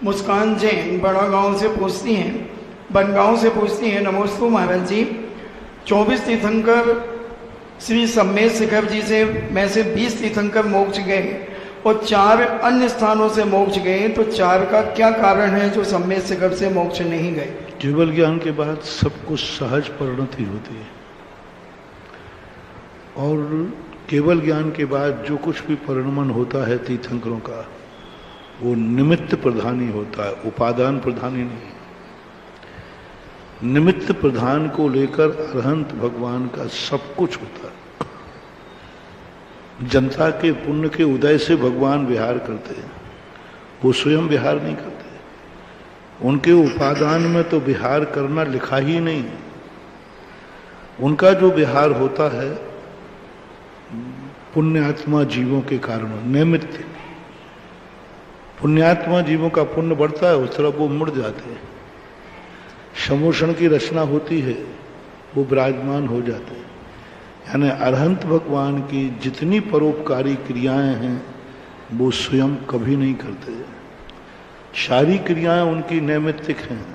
मुस्कान जैन बड़ा गांव से पूछती हैं, बनगांव से पूछती हैं, नमोस्तु महाराज जी, 24 तीर्थंकर श्री सम्मेद शिखर जी से में से 20 तीर्थंकर मोक्ष गए और 4 अन्य स्थानों से मोक्ष गए, तो 4 का क्या कारण है जो सम्मेद शिखर से मोक्ष नहीं गए? केवल ज्ञान के बाद सब कुछ सहज परिणति होती है, और केवल ज्ञान के बाद जो कुछ भी परिणमन होता है तीर्थंकरों का, वो निमित्त प्रधानी होता है, उपादान प्रधानी नहीं। निमित्त प्रधान को लेकर अरहंत भगवान का सब कुछ होता है। जनता के पुण्य के उदय से भगवान विहार करते हैं, वो स्वयं विहार नहीं करते। उनके उपादान में तो विहार करना लिखा ही नहीं। उनका जो विहार होता है पुण्यात्मा जीवों के कारण, नैमित्तिक। पुण्यात्मा जीवों का पुण्य बढ़ता है, उस तरफ वो मुड़ जाते हैं। समोषण की रचना होती है, वो विराजमान हो जाते हैं। यानी अरहंत भगवान की जितनी परोपकारी क्रियाएं हैं वो स्वयं कभी नहीं करते। सारी क्रियाएं उनकी नैमित्तिक हैं।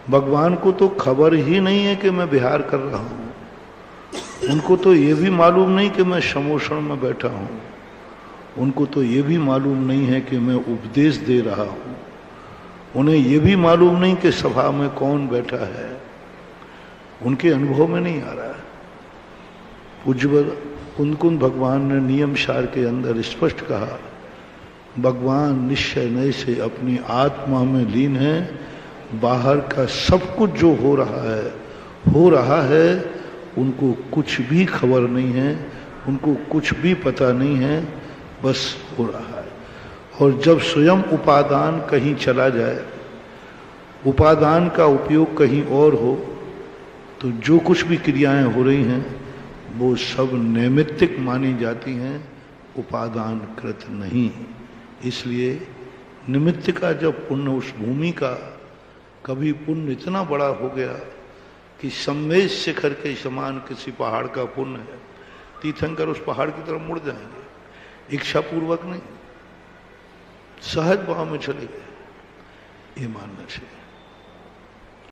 भगवान को तो खबर ही नहीं है कि मैं विहार कर रहा हूं। उनको तो ये भी मालूम नहीं कि मैं समोषण में बैठा हूं। उनको तो ये भी मालूम नहीं है कि मैं उपदेश दे रहा हूं। उन्हें ये भी मालूम नहीं कि सभा में कौन बैठा है। उनके अनुभव में नहीं आ रहा है। पूज्यवर कुंद भगवान ने नियम सार के अंदर स्पष्ट कहा, भगवान निश्चय नय से अपनी आत्मा में लीन है। बाहर का सब कुछ जो हो रहा है, उनको कुछ भी खबर नहीं है, उनको कुछ भी पता नहीं है, बस हो रहा है। और जब स्वयं उपादान कहीं चला जाए, उपादान का उपयोग कहीं और हो, तो जो कुछ भी क्रियाएं हो रही हैं वो सब नैमित्तिक मानी जाती हैं, उपादान कृत नहीं। इसलिए निमित्त का जब पुण्य, उस भूमि का कभी पुण्य इतना बड़ा हो गया कि सम्मेद शिखर के समान किसी पहाड़ का पुण्य है, तीर्थंकर उस पहाड़ की तरफ मुड़ जाएंगे, इच्छा पूर्वक नहीं, सहज भाव में चले गए। ये मानना चाहिए।